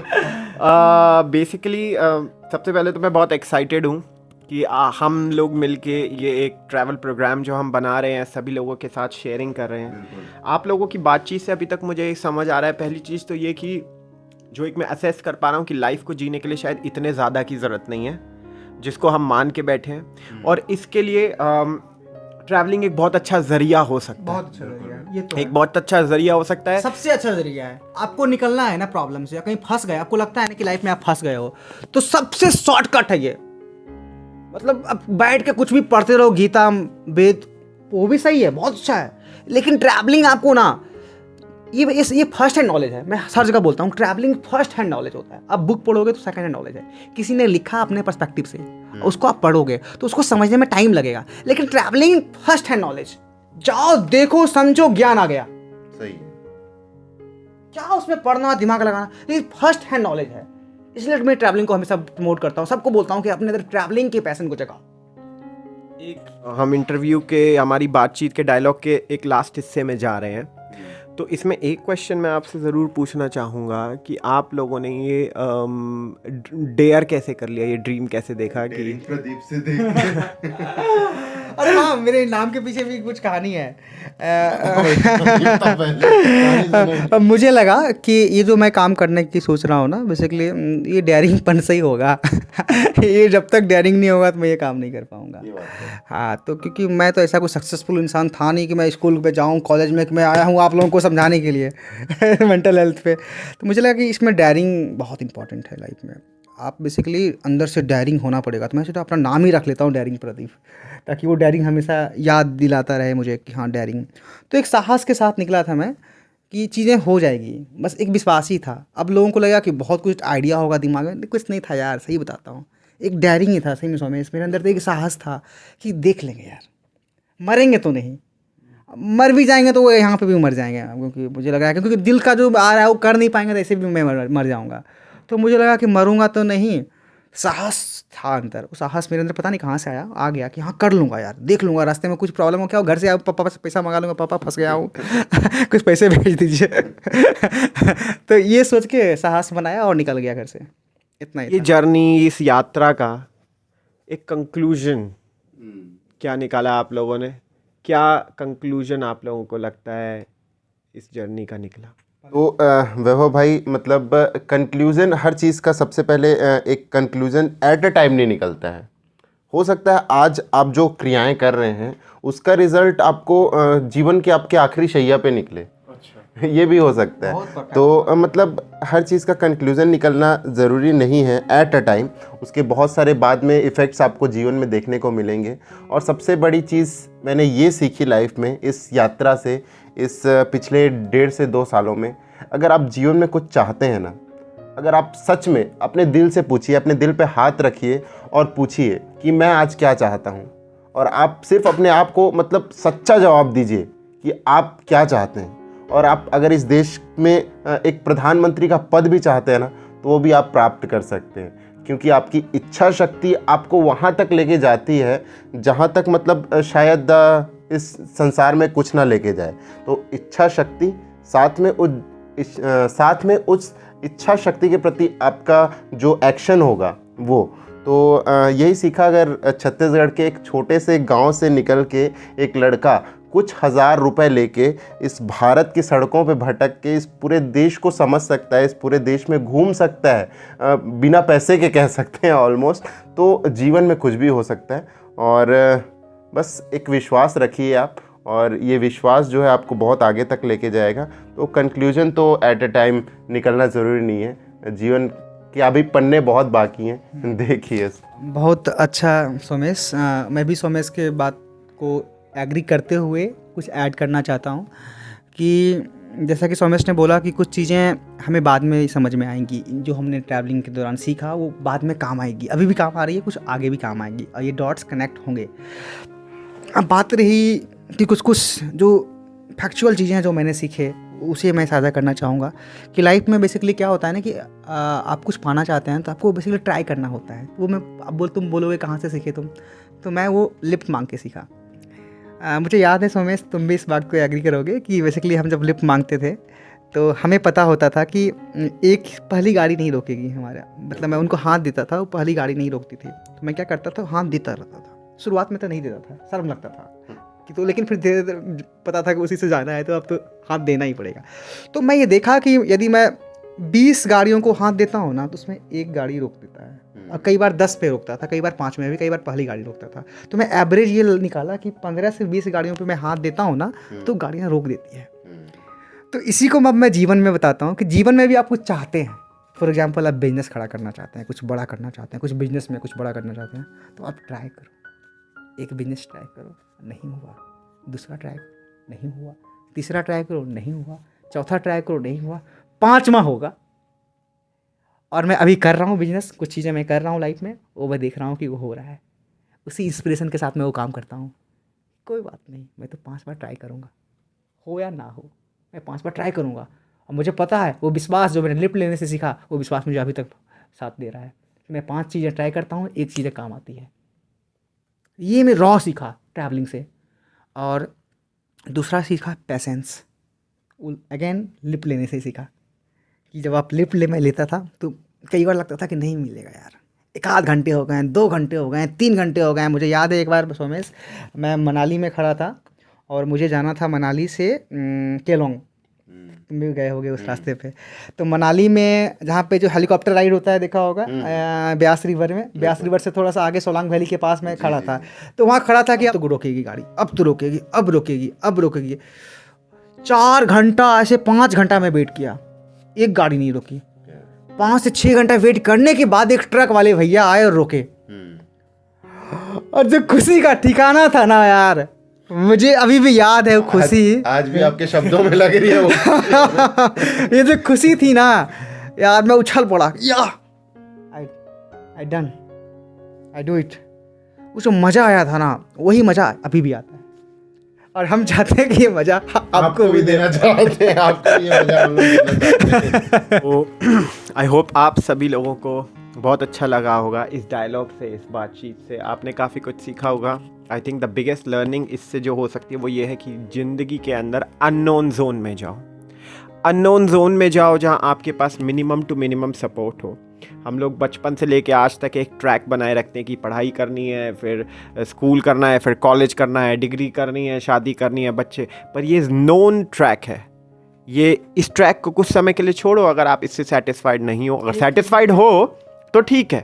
बेसिकली सबसे पहले तो मैं बहुत एक्साइटेड हूँ कि हम लोग मिलके ये एक ट्रैवल प्रोग्राम जो हम बना रहे हैं, सभी लोगों के साथ शेयरिंग कर रहे हैं। आप लोगों की बातचीत से अभी तक मुझे समझ आ रहा है, पहली चीज़ तो ये कि जो एक मैं असेस कर पा रहा हूँ कि लाइफ को जीने के लिए शायद इतने ज़्यादा की ज़रूरत नहीं है जिसको हम मान के बैठे हैं, और इसके लिए ट्रैवलिंग एक बहुत अच्छा जरिया हो सकता है। बहुत अच्छा जरिया है, ये तो एक बहुत अच्छा जरिया हो सकता है। सबसे अच्छा जरिया है। आपको निकलना है ना प्रॉब्लम से, या कहीं फंस गए, आपको लगता है ना कि लाइफ में आप फंस गए हो, तो सबसे शॉर्टकट है ये। मतलब अब बैठ के कुछ भी पढ़ते रहो, गीता वेद, वो भी सही है, बहुत अच्छा है, लेकिन ट्रैवलिंग आपको ना, ये फर्स्ट हैंड नॉलेज है। मैं हर जगह बोलता हूँ ट्रैवलिंग फर्स्ट हैंड नॉलेज होता है। आप बुक पढ़ोगे तो सेकंड हैंड नॉलेज है, किसी ने लिखा अपने पर्सपेक्टिव से, उसको आप पढ़ोगे तो उसको समझने में टाइम लगेगा। लेकिन ट्रैवलिंग फर्स्ट हैंड नॉलेज, जाओ देखो समझो, ज्ञान आ गया। सही है। क्या उसमें पढ़ना, दिमाग लगाना, ये फर्स्ट हैंड नॉलेज है। इसलिए मैं ट्रैवलिंग को हमेशा प्रमोट करता हूँ, सबको बोलता हूँ कि अपने अंदर ट्रैवलिंग के पैशन को जगाओ। हम इंटरव्यू के, हमारी बातचीत के डायलॉग के एक लास्ट हिस्से में जा रहे हैं, तो इसमें एक क्वेश्चन मैं आपसे ज़रूर पूछना चाहूँगा कि आप लोगों ने ये डेयर कैसे कर लिया, ये ड्रीम कैसे देखा कि प्रदीप से देख अरे हाँ, मेरे नाम के पीछे भी कुछ कहानी है। मुझे लगा कि ये जो मैं काम करने की सोच रहा हूँ ना, बेसिकली ये डेयरिंगपन से ही होगा। ये जब तक डेयरिंग नहीं होगा तो मैं ये काम नहीं कर पाऊँगा। हाँ, तो क्योंकि मैं तो ऐसा कोई सक्सेसफुल इंसान था नहीं कि मैं स्कूल पे जाऊँ, कॉलेज में कि मैं आया हूँ आप लोगों को समझाने के लिए मेंटल हेल्थ पे। तो मुझे लगा कि इसमें डेयरिंग बहुत इंपॉर्टेंट है लाइफ में। आप बेसिकली अंदर से डेयरिंग होना पड़ेगा। तो मैं सोचा अपना नाम ही रख लेता हूँ डेयरिंग प्रदीप, ताकि वो डेयरिंग हमेशा याद दिलाता रहे मुझे कि हाँ डेयरिंग। तो एक साहस के साथ निकला था मैं कि चीज़ें हो जाएगी, बस एक विश्वास ही था। अब लोगों को लगा कि बहुत कुछ आइडिया होगा दिमाग में, कुछ नहीं था यार, सही बताता हूँ, एक डेयरिंग ही था। सही में सोमेश, मेरे अंदर तो एक साहस था कि देख लेंगे यार, मरेंगे तो नहीं, मर भी जाएंगे तो वो यहाँ पे भी मर जाएंगे, क्योंकि मुझे लगा क्योंकि दिल का जो आ रहा है वो कर नहीं पाएंगे, तो ऐसे भी मैं मर जाऊँगा। तो मुझे लगा कि मरूंगा तो नहीं, साहस था अंदर। वो साहस मेरे अंदर पता नहीं कहाँ से आ गया कि हाँ कर लूँगा यार, देख लूँगा, रास्ते में कुछ प्रॉब्लम हो क्या हो, घर से पापा से पैसा मंगा लूँगा, पापा फंस गया हूँ कुछ पैसे भेज दीजिए। तो ये सोच के साहस बनाया और निकल गया घर से। इतना ही ये था। जर्नी, इस यात्रा का एक कंक्लूजन क्या निकाला आप लोगों ने? क्या कंक्लूजन आप लोगों को लगता है इस जर्नी का निकला? तो वैभव भाई, मतलब कंक्लूज़न हर चीज़ का सबसे पहले एक कंक्लूज़न एट अ टाइम नहीं निकलता है। हो सकता है आज आप जो क्रियाएं कर रहे हैं उसका रिजल्ट आपको जीवन के आपके आखिरी शैया पे निकले। ये भी हो सकता है। तो मतलब हर चीज़ का कंक्लूज़न निकलना ज़रूरी नहीं है एट अ टाइम। उसके बहुत सारे बाद में इफ़ेक्ट्स आपको जीवन में देखने को मिलेंगे। और सबसे बड़ी चीज़ मैंने ये सीखी लाइफ में इस यात्रा से, इस पिछले 1.5 से 2 सालों में, अगर आप जीवन में कुछ चाहते हैं ना, अगर आप सच में अपने दिल से पूछिए, अपने दिल पे हाथ रखिए और पूछिए कि मैं आज क्या चाहता हूँ, और आप सिर्फ अपने आप को मतलब सच्चा जवाब दीजिए कि आप क्या चाहते हैं। और आप अगर इस देश में एक प्रधानमंत्री का पद भी चाहते हैं ना, तो वो भी आप प्राप्त कर सकते हैं, क्योंकि आपकी इच्छा शक्ति आपको वहाँ तक लेके जाती है जहाँ तक मतलब शायद इस संसार में कुछ ना लेके जाए। तो इच्छा शक्ति साथ में उस इच्छा शक्ति के प्रति आपका जो एक्शन होगा वो। तो यही सीखा। अगर छत्तीसगढ़ के एक छोटे से गांव से निकल के एक लड़का कुछ हज़ार रुपए लेके इस भारत की सड़कों पे भटक के इस पूरे देश को समझ सकता है, इस पूरे देश में घूम सकता है, बिना पैसे के कह सकते हैं ऑलमोस्ट, तो जीवन में कुछ भी हो सकता है। और बस एक विश्वास रखिए आप, और ये विश्वास जो है आपको बहुत आगे तक लेके जाएगा। तो कंक्लूजन तो एट अ टाइम निकलना ज़रूरी नहीं है। जीवन के अभी पन्ने बहुत बाकी हैं, देखिए। बहुत अच्छा सोमेश। मैं भी सोमेश के बात को एग्री करते हुए कुछ ऐड करना चाहता हूँ कि जैसा कि सोमेश ने बोला कि कुछ चीज़ें हमें बाद में समझ में आएंगी, जो हमने ट्रैवलिंग के दौरान सीखा वो बाद में काम आएगी, अभी भी काम आ रही है, कुछ आगे भी काम आएंगी, और ये डॉट्स कनेक्ट होंगे। अब बात रही कि कुछ कुछ जो फैक्चुअल चीज़ें हैं जो मैंने सीखे, उसे मैं साझा करना चाहूँगा कि लाइफ में बेसिकली क्या होता है ना कि आप कुछ पाना चाहते हैं तो आपको बेसिकली ट्राई करना होता है। वो मैं अब तुम बोलोगे कहाँ से सीखे तुम, तो मैं वो लिफ्ट मांग के सीखा। मुझे याद है सोमेश, तुम भी इस बात को एग्री करोगे कि बेसिकली हम जब लिफ्ट मांगते थे तो हमें पता होता था कि एक पहली गाड़ी नहीं रोकेगी हमारा, मतलब मैं उनको हाथ देता था, वो पहली गाड़ी नहीं रोकती थी, तो मैं क्या करता था, हाथ देता रहता था। शुरुआत में तो नहीं देता था, शर्म लगता था कि, तो लेकिन फिर धीरे धीरे पता था कि उसी से जाना है तो अब तो हाथ देना ही पड़ेगा। तो मैं ये देखा कि यदि मैं 20 गाड़ियों को हाथ देता हूँ ना, तो उसमें एक गाड़ी रोक देता है, और कई बार 10 पे रोकता था, कई बार 5 में भी, कई बार पहली गाड़ी रोकता था। तो मैं एवरेज ये निकाला कि 15 से 20 गाड़ियों पे मैं हाथ देता हूँ ना, तो गाड़ियाँ रोक देती है। तो इसी को अब मैं जीवन में बताता हूँ कि जीवन में भी आप कुछ चाहते हैं, फॉर एग्जाम्पल आप बिजनेस खड़ा करना चाहते हैं, कुछ बड़ा करना चाहते हैं, कुछ बिजनेस में कुछ बड़ा करना चाहते हैं, तो आप ट्राई करो। एक बिजनेस ट्राई करो, नहीं हुआ, दूसरा ट्राई नहीं हुआ, तीसरा ट्राई करो, नहीं हुआ, चौथा ट्राई करो, नहीं हुआ, 5वां होगा। और मैं अभी कर रहा हूँ बिजनेस, कुछ चीज़ें मैं कर रहा हूँ लाइफ में, वो मैं देख रहा हूँ कि वो हो रहा है, उसी इंस्पिरेशन के साथ मैं वो काम करता हूँ। कोई बात नहीं, मैं तो 5 बार ट्राई करूँगा, हो या ना हो, मैं 5 बार ट्राई करूँगा। और मुझे पता है वो विश्वास जो मैंने लिफ्ट लेने से सीखा, वो विश्वास मुझे अभी तक साथ दे रहा है। मैं 5 चीज़ें ट्राई करता हूँ, एक चीज़ें काम आती है। ये मैं रॉ सीखा ट्रैवलिंग से। और दूसरा सीखा पेशेंस, अगेन लिफ्ट लेने से सीखा कि जब आप लिफ्ट मैं लेता था तो कई बार लगता था कि नहीं मिलेगा यार, 1 आध घंटे हो गए, 2 घंटे हो गए, 3 घंटे हो गए। मुझे याद है एक बार सोमेश, मैं मनाली में खड़ा था और मुझे जाना था मनाली से केलोंग, तुम भी गए होगे उस रास्ते पे। तो मनाली में जहाँ पे जो हेलीकॉप्टर राइड होता है देखा होगा, ब्यास रिवर में, ब्यास रिवर से थोड़ा सा आगे सोलांग वैली के पास में खड़ा था। तो वहाँ खड़ा था कि अब तो रोकेगी गाड़ी, अब तो रोकेगी, अब रोकेगी, अब रोकेगी। 4 घंटा ऐसे 5 घंटा में वेट किया, एक गाड़ी नहीं रुकी। 5 से 6 घंटा वेट करने के बाद एक ट्रक वाले भैया आए और रोके। और जो खुशी का ठिकाना था ना यार, मुझे अभी भी याद है वो खुशी। आज भी आपके शब्दों में लग रही है वो। ये जो खुशी थी ना यार, मैं उछल पड़ा, या I done, I do it. वो जो मज़ा आया था ना, वही मज़ा अभी भी आता है। और हम चाहते हैं कि ये मज़ा आपको भी देना चाहते हैं, आपको ये मज़ा हम लोग देना चाहते हैं। तो आई होप आप सभी लोगों को बहुत अच्छा लगा होगा इस डायलॉग से, इस बातचीत से। आपने काफ़ी कुछ सीखा होगा। I think the biggest learning इससे जो हो सकती है वो ये है कि ज़िंदगी के अंदर अननोन जोन में जाओ, अननोन जोन में जाओ जहाँ आपके पास मिनिमम टू मिनिमम सपोर्ट हो। हम लोग बचपन से लेके आज तक एक ट्रैक बनाए रखते हैं कि पढ़ाई करनी है, फिर स्कूल करना है, फिर कॉलेज करना है, डिग्री करनी है, शादी करनी है, बच्चे। पर ये नोन ट्रैक है। ये इस ट्रैक को कुछ समय के लिए छोड़ो अगर आप इससे सेटिस्फाइड नहीं हो। अगर सेटिस्फाइड हो तो ठीक है,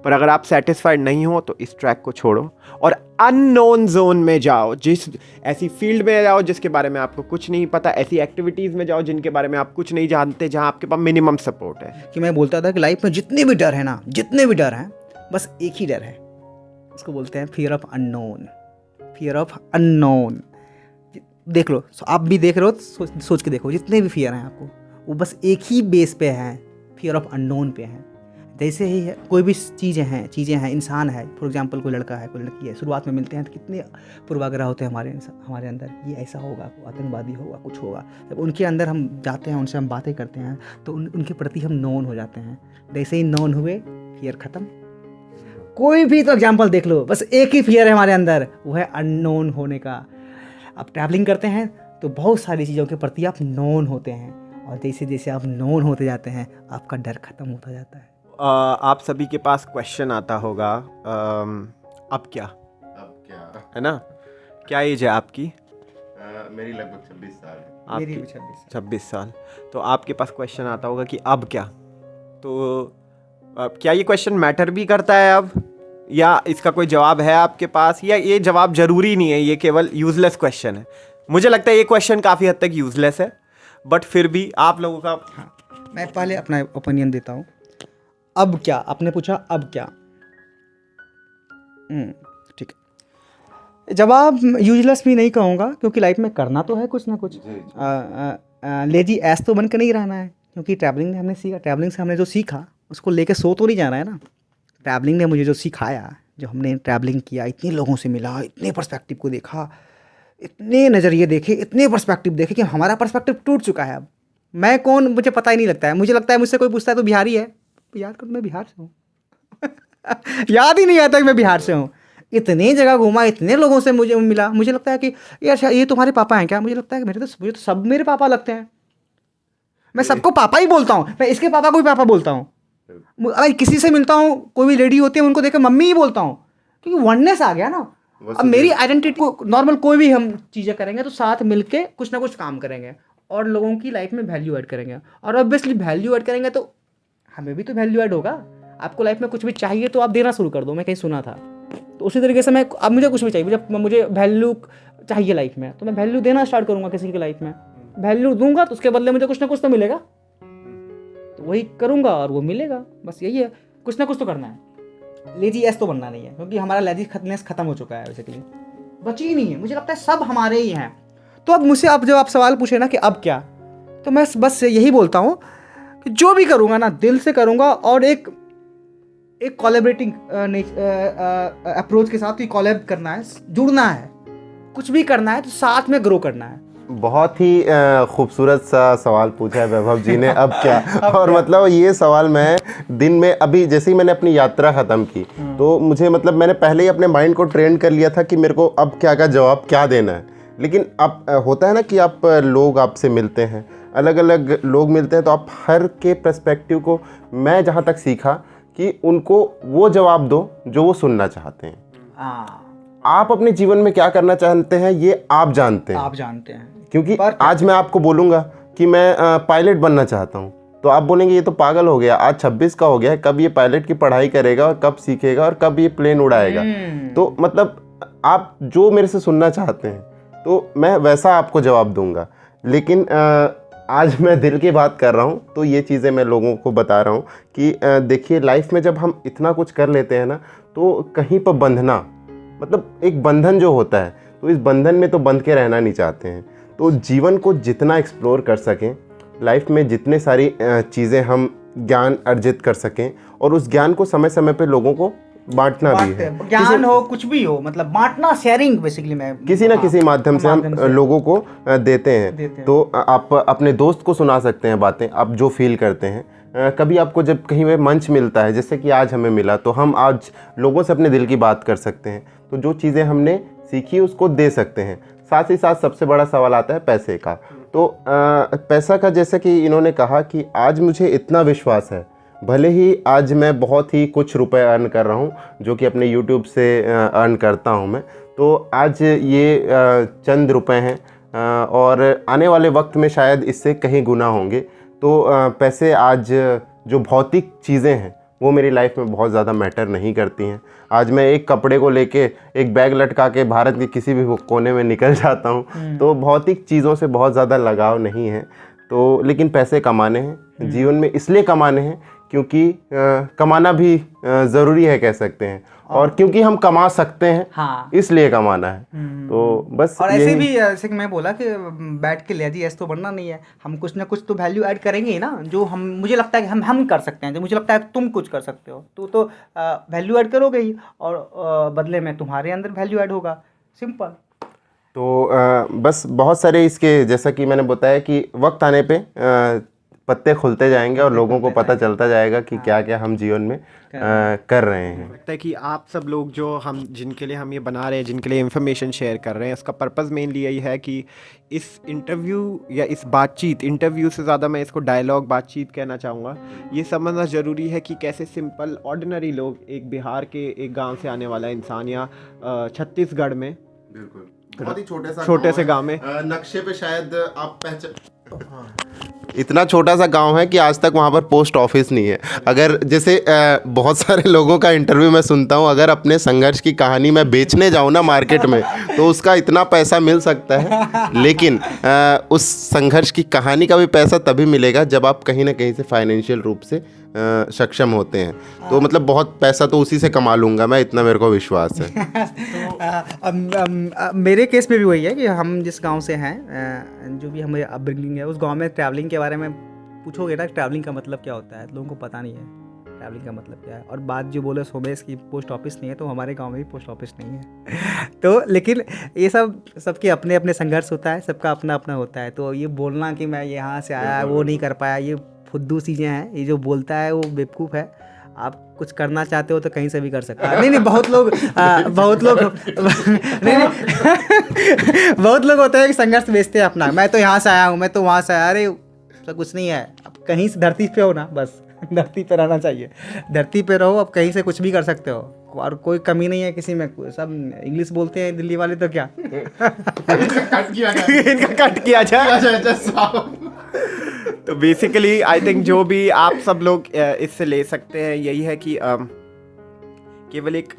पर अगर आप सेटिस्फाइड नहीं हो तो इस ट्रैक को छोड़ो और अननोन जोन में जाओ। जिस ऐसी फील्ड में जाओ जिसके बारे में आपको कुछ नहीं पता, ऐसी एक्टिविटीज़ में जाओ जिनके बारे में आप कुछ नहीं जानते, जहाँ आपके पास मिनिमम सपोर्ट है। कि मैं बोलता था कि लाइफ में जितने भी डर है ना, जितने भी डर हैं, बस एक ही डर है, उसको बोलते हैं fear of unknown. Fear of unknown देख लो, आप भी देख रहे हो, सोच के देखो, जितने भी फियर हैं आपको, वो बस एक ही बेस पे हैं, फियर ऑफ अननोन पे हैं। जैसे ही है, कोई भी चीज़ें हैं, इंसान है, फॉर एग्जांपल कोई लड़का है, कोई लड़की है, शुरुआत में मिलते हैं तो कितने पूर्वाग्रह होते हैं हमारे अंदर, ये ऐसा होगा, आतंकवादी होगा, कुछ होगा। जब उनके अंदर हम जाते हैं, उनसे हम बातें करते हैं तो उनके प्रति हम नोन हो जाते हैं। जैसे ही नोन हुए, फियर ख़त्म। कोई भी तो एग्जाम्पल देख लो, बस एक ही फियर है हमारे अंदर, वो है अननोन होने का। आप ट्रैवलिंग करते हैं तो बहुत सारी चीज़ों के प्रति आप नोन होते हैं, और जैसे जैसे आप नोन होते जाते हैं, आपका डर ख़त्म होता जाता है। आप सभी के पास क्वेश्चन आता होगा, अब क्या है ना? क्या एज है आपकी? मेरी लगभग 26 साल है। आपकी 26 साल। तो आपके पास क्वेश्चन आता होगा कि अब क्या? तो क्या ये क्वेश्चन मैटर भी करता है अब, या इसका कोई जवाब है आपके पास, या ये जवाब ज़रूरी नहीं है, ये केवल यूज़लेस क्वेश्चन है? मुझे लगता है ये क्वेश्चन काफ़ी हद तक यूज़लेस है, बट फिर भी आप लोगों का। हाँ, मैं पहले अपना ओपिनियन देता हूँ। अब क्या आपने पूछा, अब क्या? ठीक है, जवाब यूजलेस भी नहीं कहूँगा, क्योंकि लाइफ में करना तो है कुछ ना कुछ। लेजी ऐस तो बन के नहीं रहना है, क्योंकि ट्रैवलिंग ने हमने सीखा, ट्रैवलिंग से हमने जो सीखा उसको लेके सो तो नहीं जाना है ना। ट्रैवलिंग ने मुझे जो सिखाया, जो हमने ट्रैवलिंग किया, इतने लोगों से मिला, इतने पर्सपेक्टिव को देखा, इतने नज़रिए देखे, इतने पर्सपेक्टिव देखे कि हमारा पर्सपेक्टिव टूट चुका है। अब मैं कौन, मुझे पता ही नहीं लगता है। मुझे लगता है मुझसे कोई पूछता है तो बिहारी है, याद कर मैं बिहार से हूँ याद ही नहीं आता कि मैं बिहार से हूँ। इतने जगह घूमा, इतने लोगों से मुझे मिला, मुझे लगता है कि यार ये तुम्हारे पापा हैं क्या? मुझे लगता है कि मुझे तो सब मेरे पापा लगते हैं। मैं सबको पापा ही बोलता हूँ, मैं इसके पापा को भी पापा बोलता हूँ। अगर किसी से मिलता हूँ, कोई भी लेडी होती है, उनको देख कर मम्मी ही बोलता हूँ, क्योंकि वननेस आ गया ना। अब मेरी आइडेंटिटी को, नॉर्मल कोई भी हम चीज़ें करेंगे तो साथ मिलके कुछ ना कुछ काम करेंगे और लोगों की लाइफ में वैल्यू ऐड करेंगे, और ऑब्वियसली वैल्यू ऐड करेंगे तो हमें भी तो वैल्यू ऐड होगा। आपको लाइफ में कुछ भी चाहिए तो आप देना शुरू कर दो, मैं कहीं सुना था। तो उसी तरीके से मैं, अब मुझे कुछ भी चाहिए, मुझे वैल्यू चाहिए लाइफ में, तो मैं वैल्यू देना स्टार्ट करूँगा किसी की लाइफ में। वैल्यू दूंगा तो उसके बदले मुझे कुछ ना कुछ तो मिलेगा, तो वही करूँगा और वो मिलेगा। बस यही है, कुछ ना कुछ तो करना है। लेजी एस तो बनना नहीं है, क्योंकि हमारा लेजीनेस खत्म हो चुका है, बेसिकली बची ही नहीं है। मुझे लगता है सब हमारे ही हैं। तो अब मुझसे जब आप सवाल पूछे ना कि अब क्या, तो मैं बस यही बोलता हूँ कि जो भी करूँगा ना, दिल से करूँगा, और एक कोलैबोरेटिंग अप्रोच के साथ ही कोलैब करना है, जुड़ना है, कुछ भी करना है तो साथ में ग्रो करना है। बहुत ही खूबसूरत सा सवाल पूछा है वैभव जी ने, अब क्या। और मतलब ये सवाल मैं दिन में, अभी जैसे ही मैंने अपनी यात्रा ख़त्म की तो मुझे, मतलब मैंने पहले ही अपने माइंड को ट्रेन कर लिया था कि मेरे को अब क्या का जवाब क्या देना है। लेकिन अब होता है ना कि आप लोग आपसे मिलते हैं, अलग अलग लोग मिलते हैं, तो आप हर के पर्सपेक्टिव को, मैं जहाँ तक सीखा कि उनको वो जवाब दो जो वो सुनना चाहते हैं। आप अपने जीवन में क्या करना चाहते हैं ये आप जानते हैं, क्योंकि आज मैं आपको बोलूँगा कि मैं पायलट बनना चाहता हूँ, तो आप बोलेंगे ये तो पागल हो गया, आज 26 का हो गया है, कब ये पायलट की पढ़ाई करेगा और कब सीखेगा और कब ये प्लेन उड़ाएगा। तो मतलब आप जो मेरे से सुनना चाहते हैं तो मैं वैसा आपको जवाब दूंगा। लेकिन आज मैं दिल की बात कर रहा हूँ, तो ये चीज़ें मैं लोगों को बता रहा हूँ कि देखिए, लाइफ में जब हम इतना कुछ कर लेते हैं ना, तो कहीं पर बंधना, मतलब एक बंधन जो होता है, तो इस बंधन में तो बंध के रहना नहीं चाहते हैं। तो जीवन को जितना एक्सप्लोर कर सकें, लाइफ में जितने सारी चीज़ें हम ज्ञान अर्जित कर सकें, और उस ज्ञान को समय समय पे लोगों को बांटना भी है। ज्ञान हो, कुछ भी हो, मतलब बांटना, शेयरिंग बेसिकली मैं किसी ना किसी माध्यम से हम लोगों को देते हैं। तो आप अपने दोस्त को सुना सकते हैं बातें, आप जो फील करते हैं। कभी आपको जब कहीं पे मंच मिलता है, जैसे कि आज हमें मिला, तो हम आज लोगों से अपने दिल की बात कर सकते हैं। तो जो चीज़ें हमने सीखी उसको दे सकते हैं। साथ ही साथ सबसे बड़ा सवाल आता है पैसे का। तो पैसा का, जैसे कि इन्होंने कहा कि आज मुझे इतना विश्वास है, भले ही आज मैं बहुत ही कुछ रुपए अर्न कर रहा हूँ, जो कि अपने यूट्यूब से अर्न करता हूँ मैं, तो आज ये चंद रुपए हैं और आने वाले वक्त में शायद इससे कहीं गुना होंगे। तो पैसे आज जो भौतिक चीज़ें हैं वो मेरी लाइफ में बहुत ज़्यादा मैटर नहीं करती हैं। आज मैं एक कपड़े को लेके एक बैग लटका के भारत के किसी भी कोने में निकल जाता हूँ, तो भौतिक चीज़ों से बहुत ज़्यादा लगाव नहीं है। तो लेकिन पैसे कमाने हैं, जीवन में इसलिए कमाने हैं क्योंकि कमाना भी ज़रूरी है कह सकते हैं, और क्योंकि हम कमा सकते हैं, हाँ, इसलिए कमाना है। तो बस और ऐसे भी जैसे कि मैं बोला कि बैठ के लेजी ऐसे तो बनना नहीं है, हम कुछ ना कुछ तो वैल्यू ऐड करेंगे ही ना, जो हम मुझे लगता है कि हम कर सकते हैं, जो मुझे लगता है कि तुम कुछ कर सकते हो तो वैल्यू ऐड करोगे ही, और बदले में तुम्हारे अंदर वैल्यू ऐड होगा, सिंपल। तो बस बहुत सारे इसके, जैसा कि मैंने बताया कि वक्त आने पे पत्ते खुलते जाएंगे और लोगों को पता चलता जाएगा कि क्या क्या हम जीवन में कर रहे हैं। लगता है कि आप सब लोग जो हम जिनके लिए हम ये बना रहे हैं, जिनके लिए इन्फॉर्मेशन शेयर कर रहे हैं, इसका पर्पस मेनली यही है कि इस इंटरव्यू या इस बातचीत, इंटरव्यू से ज़्यादा मैं इसको डायलॉग बातचीत कहना चाहूँगा, ये समझना ज़रूरी है कि कैसे सिंपल ऑर्डिनरी लोग, एक बिहार के एक गांव से आने वाला इंसान या छत्तीसगढ़ में, बिल्कुल बहुत ही छोटे से गांव में, नक्शे पे शायद आप इतना छोटा सा गांव है कि आज तक वहाँ पर पोस्ट ऑफिस नहीं है। अगर जैसे बहुत सारे लोगों का इंटरव्यू मैं सुनता हूँ, अगर अपने संघर्ष की कहानी मैं बेचने जाऊँ ना मार्केट में, तो उसका इतना पैसा मिल सकता है, लेकिन उस संघर्ष की कहानी का भी पैसा तभी मिलेगा जब आप कहीं ना कहीं से फाइनेंशियल रूप से सक्षम होते हैं। तो मतलब बहुत पैसा तो उसी से कमा लूँगा मैं, इतना मेरे को विश्वास है। मेरे केस में भी वही है कि हम जिस गांव से हैं, जो भी हमारी अपब्रिंगिंग है, उस गांव में ट्रैवलिंग के बारे में पूछोगे ना, ट्रैवलिंग का मतलब क्या होता है, लोगों को पता नहीं है ट्रैवलिंग का मतलब क्या है। और बात जो बोले सोमेश की पोस्ट ऑफिस नहीं है, तो हमारे गांव में भी पोस्ट ऑफिस नहीं है। तो लेकिन ये सबके अपने अपने संघर्ष होता है, सबका अपना अपना होता है। तो ये बोलना कि मैं यहाँ से आया वो नहीं कर पाया, ये फुद्दू चीज़ें हैं। ये जो बोलता है वो बेवकूफ़ है। आप कुछ करना चाहते हो तो कहीं से भी कर सकते हो। नहीं, बहुत लोग नहीं बहुत लोग होते हैं कि संघर्ष बेचते हैं अपना, मैं तो यहाँ से आया हूँ, मैं तो वहाँ से आया। अरे सब कुछ नहीं है, अब कहीं से धरती पे हो ना, बस धरती पे रहना चाहिए, धरती पे रहो, अब कहीं से कुछ भी कर सकते हो, और कोई कमी नहीं है किसी में। सब इंग्लिश बोलते हैं दिल्ली वाले, तो क्या इनका कट किया जाए। तो बेसिकली आई थिंक जो भी आप सब लोग इससे ले सकते हैं यही है कि केवल एक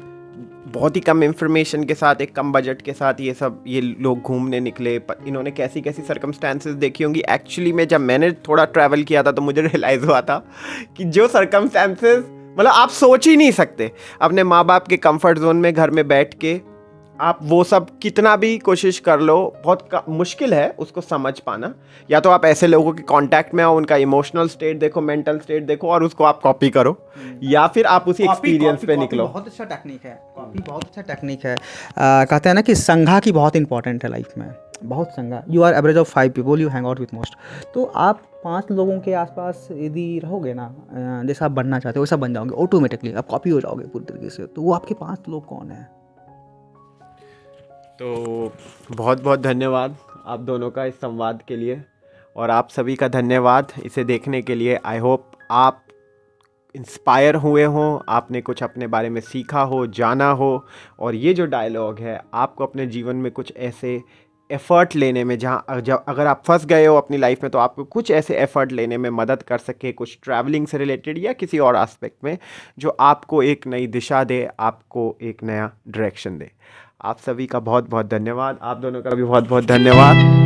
बहुत ही कम इंफॉर्मेशन के साथ, एक कम बजट के साथ ये लोग घूमने निकले। इन्होंने कैसी कैसी सर्कमस्टेंसेस देखी होंगी। एक्चुअली में जब मैंने थोड़ा ट्रैवल किया था तो मुझे रियलाइज़ हुआ था कि जो सर्कमस्टेंसेस मतलब आप सोच ही नहीं सकते, अपने माँ बाप के कंफर्ट जोन में घर में बैठ के आप वो सब कितना भी कोशिश कर लो, बहुत मुश्किल है उसको समझ पाना। या तो आप ऐसे लोगों के कांटेक्ट में आओ, उनका इमोशनल स्टेट देखो, मेंटल स्टेट देखो, और उसको आप कॉपी करो, या फिर आप उसी एक्सपीरियंस पे निकलो। बहुत अच्छा टेक्निक है कॉपी, बहुत अच्छा टेक्निक है। कहते हैं ना कि संघा की बहुत इंपॉर्टेंट है लाइफ में, बहुत संघा। You are average of 5 people you hang out with most. तो आप 5 लोगों के आसपास यदि रहोगे ना, जैसा आप बनना चाहते हो वैसा बन जाओगे ऑटोमेटिकली, आप कॉपी हो जाओगे पूरी तरीके से। तो वो आपके 5 लोग कौन है? तो बहुत बहुत धन्यवाद आप दोनों का इस संवाद के लिए, और आप सभी का धन्यवाद इसे देखने के लिए। आई होप आप इंस्पायर हुए हों, आपने कुछ अपने बारे में सीखा हो, जाना हो, और ये जो डायलॉग है आपको अपने जीवन में कुछ ऐसे एफ़र्ट लेने में, अगर आप फंस गए हो अपनी लाइफ में, तो आपको कुछ ऐसे एफ़र्ट लेने में मदद कर सके, कुछ ट्रैवलिंग से रिलेटेड या किसी और एस्पेक्ट में, जो आपको एक नई दिशा दे, आपको एक नया डायरेक्शन दे। आप सभी का बहुत बहुत धन्यवाद। आप दोनों का भी बहुत बहुत धन्यवाद।